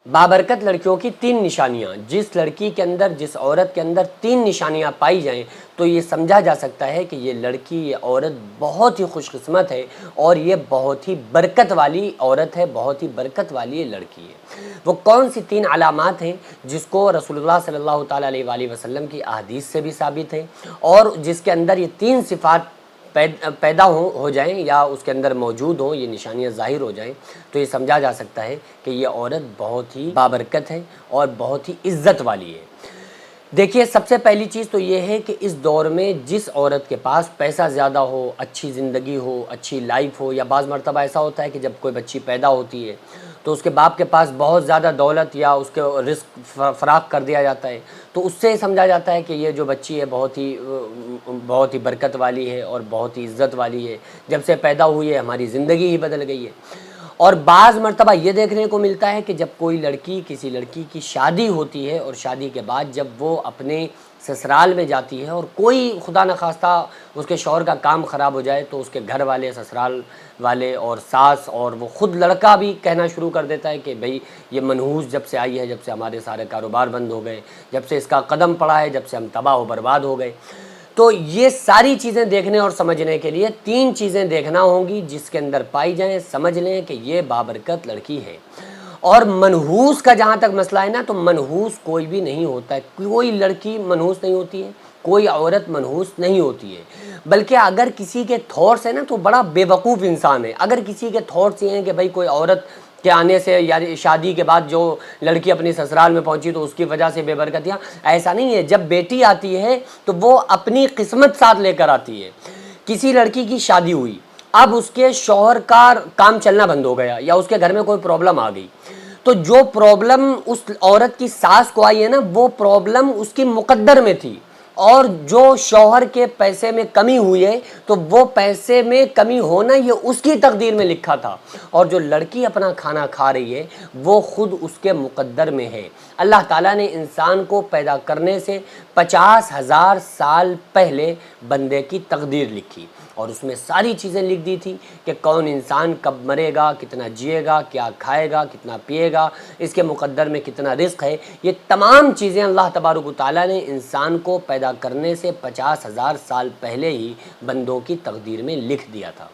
بابرکت لڑکیوں کی 3 نشانیاں، جس لڑکی کے اندر، جس عورت کے اندر 3 نشانیاں پائی جائیں تو یہ سمجھا جا سکتا ہے کہ یہ لڑکی، یہ عورت بہت ہی خوش قسمت ہے اور یہ بہت ہی برکت والی عورت ہے، بہت ہی برکت والی یہ لڑکی ہے۔ وہ کون سی 3 علامات ہیں جس کو رسول اللہ صلی اللہ تعالیٰ علیہ وآلہ وسلم کی احادیث سے بھی ثابت ہے، اور جس کے اندر یہ 3 صفات پیدا ہو جائیں یا اس کے اندر موجود ہوں، یہ نشانیاں ظاہر ہو جائیں تو یہ سمجھا جا سکتا ہے کہ یہ عورت بہت ہی بابرکت ہے اور بہت ہی عزت والی ہے۔ دیکھیے، سب سے پہلی چیز تو یہ ہے کہ اس دور میں جس عورت کے پاس پیسہ زیادہ ہو، اچھی زندگی ہو، اچھی لائف ہو، یا بعض مرتبہ ایسا ہوتا ہے کہ جب کوئی بچی پیدا ہوتی ہے تو اس کے باپ کے پاس بہت زیادہ دولت یا اس کے رزق فراخ کر دیا جاتا ہے، تو اس سے سمجھا جاتا ہے کہ یہ جو بچی ہے بہت ہی برکت والی ہے اور بہت ہی عزت والی ہے، جب سے پیدا ہوئی ہے ہماری زندگی ہی بدل گئی ہے۔ اور بعض مرتبہ یہ دیکھنے کو ملتا ہے کہ جب کوئی لڑکی، کسی لڑکی کی شادی ہوتی ہے اور شادی کے بعد جب وہ اپنے سسرال میں جاتی ہے اور کوئی خدا نخواستہ اس کے شوہر کا کام خراب ہو جائے تو اس کے گھر والے، سسرال والے اور ساس اور وہ خود لڑکا بھی کہنا شروع کر دیتا ہے کہ بھئی یہ منحوس جب سے آئی ہے، جب سے ہمارے سارے کاروبار بند ہو گئے، جب سے اس کا قدم پڑا ہے، جب سے ہم تباہ و برباد ہو گئے۔ تو یہ ساری چیزیں دیکھنے اور سمجھنے کے لیے 3 چیزیں دیکھنا ہوں گی جس کے اندر پائی جائیں، سمجھ لیں کہ یہ بابرکت لڑکی ہے۔ اور منحوس کا جہاں تک مسئلہ ہے نا، تو منحوس کوئی بھی نہیں ہوتا ہے، کوئی لڑکی منحوس نہیں ہوتی ہے، کوئی عورت منحوس نہیں ہوتی ہے، بلکہ اگر کسی کے تھاٹس ہیں نا تو بڑا بے وقوف انسان ہے۔ اگر کسی کے تھاٹس یہ ہیں کہ بھئی کوئی عورت کے آنے سے یا شادی کے بعد جو لڑکی اپنی سسرال میں پہنچی تو اس کی وجہ سے بے برکتیاں، ایسا نہیں ہے۔ جب بیٹی آتی ہے تو وہ اپنی قسمت ساتھ لے کر آتی ہے۔ کسی لڑکی کی شادی ہوئی، اب اس کے شوہر کا کام چلنا بند ہو گیا یا اس کے گھر میں کوئی پرابلم آ گئی، تو جو پرابلم اس عورت کی ساس کو آئی ہے نا، وہ پرابلم اس کی مقدر میں تھی، اور جو شوہر کے پیسے میں کمی ہوئی ہے تو وہ پیسے میں کمی ہونا یہ اس کی تقدیر میں لکھا تھا، اور جو لڑکی اپنا کھانا کھا رہی ہے وہ خود اس کے مقدر میں ہے۔ اللہ تعالیٰ نے انسان کو پیدا کرنے سے 50,000 سال پہلے بندے کی تقدیر لکھی، اور اس میں ساری چیزیں لکھ دی تھی کہ کون انسان کب مرے گا، کتنا جیے گا، کیا کھائے گا، کتنا پیے گا، اس کے مقدر میں کتنا رزق ہے۔ یہ تمام چیزیں اللہ تبارک و تعالیٰ نے انسان کو پیدا کرنے سے 50,000 سال پہلے ہی بندوں کی تقدیر میں لکھ دیا تھا۔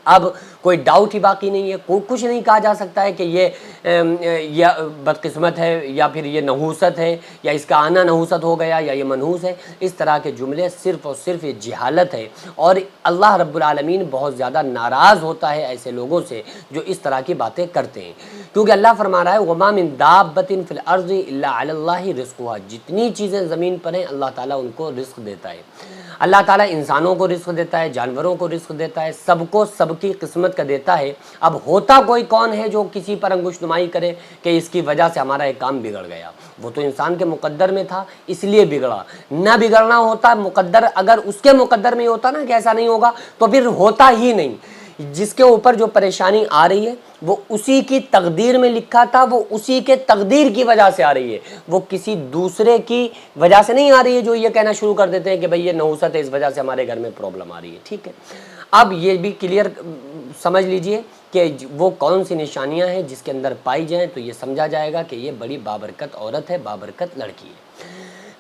اب کوئی ڈاؤٹ ہی باقی نہیں ہے، کچھ نہیں کہا جا سکتا ہے کہ یہ بدقسمت ہے یا پھر یہ نحوست ہے یا اس کا آنا نحوست ہو گیا یا یہ منحوس ہے۔ اس طرح کے جملے صرف اور صرف یہ جہالت ہے، اور اللہ رب العالمین بہت زیادہ ناراض ہوتا ہے ایسے لوگوں سے جو اس طرح کی باتیں کرتے ہیں، کیونکہ اللہ فرما رہا ہے وَمَا مِن دَابَّةٍ فِي الْأَرْضِ إِلَّا عَلَى اللَّهِ رِزْقُهَا، جتنی چیزیں زمین پر ہیں اللہ تعالیٰ ان کو رزق دیتا ہے۔ اللہ تعالیٰ انسانوں کو رزق دیتا ہے، جانوروں کو رزق دیتا ہے، سب کو سب کی قسمت کا دیتا ہے۔ اب ہوتا کوئی کون ہے جو کسی پر انگشت نمائی کرے کہ اس کی وجہ سے ہمارا ایک کام بگڑ گیا؟ وہ تو انسان کے مقدر میں تھا اس لیے بگڑا، نہ بگڑنا ہوتا مقدر، اگر اس کے مقدر میں ہوتا نا کہ ایسا نہیں ہوگا تو پھر ہوتا ہی نہیں۔ جس کے اوپر جو پریشانی آ رہی ہے وہ اسی کی تقدیر میں لکھا تھا، وہ اسی کے تقدیر کی وجہ سے آ رہی ہے، وہ کسی دوسرے کی وجہ سے نہیں آ رہی ہے جو یہ کہنا شروع کر دیتے ہیں کہ بھئی یہ نحوست ہے، اس وجہ سے ہمارے گھر میں پرابلم آ رہی ہے۔ ٹھیک ہے، اب یہ بھی کلیئر سمجھ لیجئے کہ وہ کون سی نشانیاں ہیں جس کے اندر پائی جائیں تو یہ سمجھا جائے گا کہ یہ بڑی بابرکت عورت ہے، بابرکت لڑکی ہے۔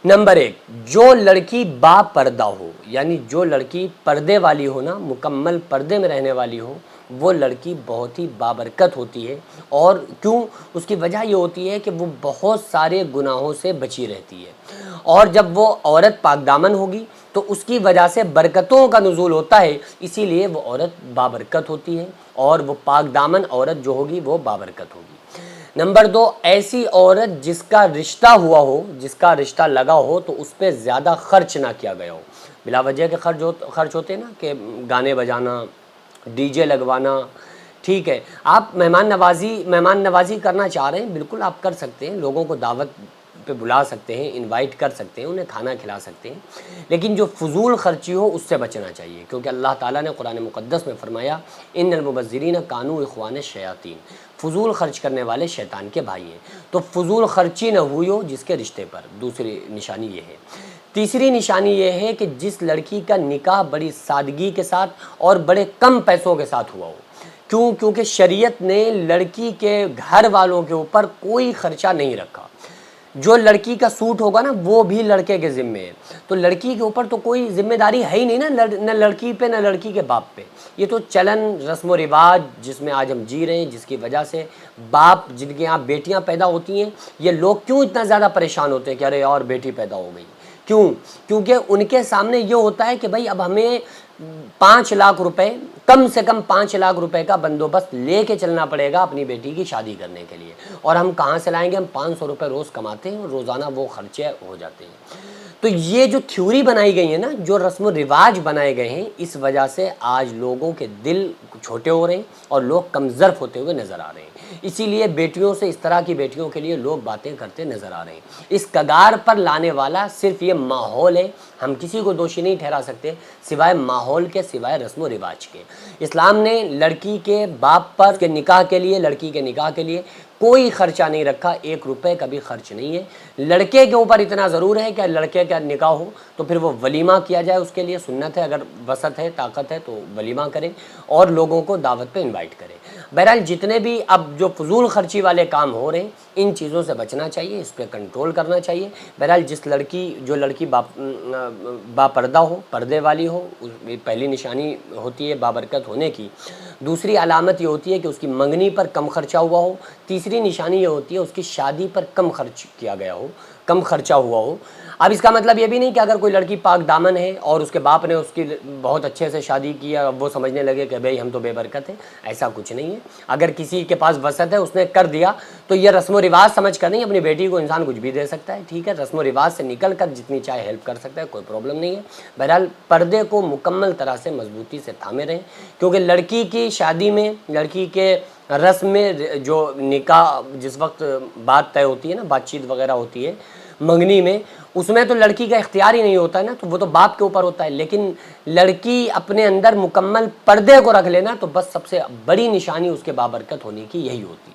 نمبر 1، جو لڑکی با پردہ ہو، یعنی جو لڑکی پردے والی ہو نا، مکمل پردے میں رہنے والی ہو، وہ لڑکی بہت ہی بابرکت ہوتی ہے۔ اور کیوں؟ اس کی وجہ یہ ہوتی ہے کہ وہ بہت سارے گناہوں سے بچی رہتی ہے، اور جب وہ عورت پاک دامن ہوگی تو اس کی وجہ سے برکتوں کا نزول ہوتا ہے، اسی لیے وہ عورت بابرکت ہوتی ہے، اور وہ پاک دامن عورت جو ہوگی وہ بابرکت ہوگی۔ نمبر 2، ایسی عورت جس کا رشتہ ہوا ہو، جس کا رشتہ لگا ہو تو اس پہ زیادہ خرچ نہ کیا گیا ہو۔ بلا وجہ کے خرچ ہوتے ہیں نا، کہ گانے بجانا، ڈی جے لگوانا۔ ٹھیک ہے، آپ مہمان نوازی کرنا چاہ رہے ہیں، بالکل آپ کر سکتے ہیں، لوگوں کو دعوت پہ بلا سکتے ہیں، انوائٹ کر سکتے ہیں، انہیں کھانا کھلا سکتے ہیں، لیکن جو فضول خرچی ہو اس سے بچنا چاہیے، کیونکہ اللہ تعالیٰ نے قرآن مقدس میں فرمایا ان المبذرین کانوا اخوان الشیاطین، فضول خرچ کرنے والے شیطان کے بھائی ہیں۔ تو فضول خرچی نہ ہوئی ہو جس کے رشتے پر، دوسری نشانی یہ ہے۔ تیسری نشانی یہ ہے کہ جس لڑکی کا نکاح بڑی سادگی کے ساتھ اور بڑے کم پیسوں کے ساتھ ہوا ہو، کیوں؟ کیونکہ شریعت نے لڑکی کے گھر والوں کے اوپر کوئی خرچہ نہیں رکھا، جو لڑکی کا سوٹ ہوگا نا وہ بھی لڑکے کے ذمے ہے، تو لڑکی کے اوپر تو کوئی ذمہ داری ہے ہی نہیں نا، نہ لڑکی پہ نہ لڑکی کے باپ پہ۔ یہ تو چلن رسم و رواج جس میں آج ہم جی رہے ہیں، جس کی وجہ سے باپ جن کے یہاں بیٹیاں پیدا ہوتی ہیں، یہ لوگ کیوں اتنا زیادہ پریشان ہوتے ہیں کہ ارے یار بیٹی پیدا ہو گئی؟ کیوں؟ کیونکہ ان کے سامنے یہ ہوتا ہے کہ بھائی اب ہمیں 5 لاکھ روپے، کم سے کم 5 لاکھ روپے کا بندوبست لے کے چلنا پڑے گا اپنی بیٹی کی شادی کرنے کے لیے، اور ہم کہاں سے لائیں گے؟ ہم 500 روپے روز کماتے ہیں اور روزانہ وہ خرچے ہو جاتے ہیں۔ تو یہ جو تھیوری بنائی گئی ہے نا، جو رسم و رواج بنائے گئے ہیں، اس وجہ سے آج لوگوں کے دل چھوٹے ہو رہے ہیں اور لوگ کمزرف ہوتے ہوئے نظر آ رہے ہیں۔ اسی لیے بیٹیوں سے، اس طرح کی بیٹیوں کے لیے لوگ باتیں کرتے نظر آ رہے ہیں۔ اس کگار پر لانے والا صرف یہ ماحول ہے، ہم کسی کو دوشی نہیں ٹھہرا سکتے سوائے ماحول کے، سوائے رسم و رواج کے۔ اسلام نے لڑکی کے باپ پر کے نکاح کے لیے، لڑکی کے نکاح کے لیے کوئی خرچہ نہیں رکھا، 1 روپے کا بھی خرچ نہیں ہے۔ لڑکے کے اوپر اتنا ضرور ہے کہ لڑکے کا نکاح ہو تو پھر وہ ولیمہ کیا جائے، اس کے لیے سنت ہے، اگر وسعت ہے، طاقت ہے تو ولیمہ کریں اور لوگوں کو دعوت پہ انوائٹ کریں۔ بہرحال جتنے بھی اب جو فضول خرچی والے کام ہو رہے ہیں، ان چیزوں سے بچنا چاہیے، اس پہ کنٹرول کرنا چاہیے۔ بہرحال جو لڑکی باپردہ ہو، پردے والی ہو، پہلی نشانی ہوتی ہے بابرکت ہونے کی۔ دوسری علامت یہ ہوتی ہے کہ اس کی منگنی پر کم خرچہ ہوا ہو۔ تیسری نشانی یہ ہوتی ہے اس کی شادی پر کم خرچ کیا گیا ہو، کم خرچہ ہوا ہو۔ اب اس کا مطلب یہ بھی نہیں کہ اگر کوئی لڑکی پاک دامن ہے اور اس کے باپ نے اس کی بہت اچھے سے شادی کی، وہ سمجھنے لگے کہ بھئی ہم تو بے برکت ہیں، ایسا کچھ نہیں ہے۔ اگر کسی کے پاس وسعت ہے، اس نے کر دیا، تو یہ رسم و رواج سمجھ کر نہیں، اپنی بیٹی کو انسان کچھ بھی دے سکتا ہے، ٹھیک ہے، رسم و رواج سے نکل کر جتنی چاہے ہیلپ کر سکتا ہے، کوئی پرابلم نہیں ہے۔ بہرحال پردے کو مکمل طرح سے مضبوطی سے تھامے رہیں، کیونکہ لڑکی کی شادی میں، لڑکی کے رسم میں جو نکاح جس وقت بات طے ہوتی ہے نا، بات چیت وغیرہ ہوتی ہے منگنی میں، اس میں تو لڑکی کا اختیار ہی نہیں ہوتا ہے نا، تو وہ تو باپ کے اوپر ہوتا ہے۔ لیکن لڑکی اپنے اندر مکمل پردے کو رکھ لینا، تو بس سب سے بڑی نشانی اس کے بابرکت ہونے کی یہی ہوتی ہے۔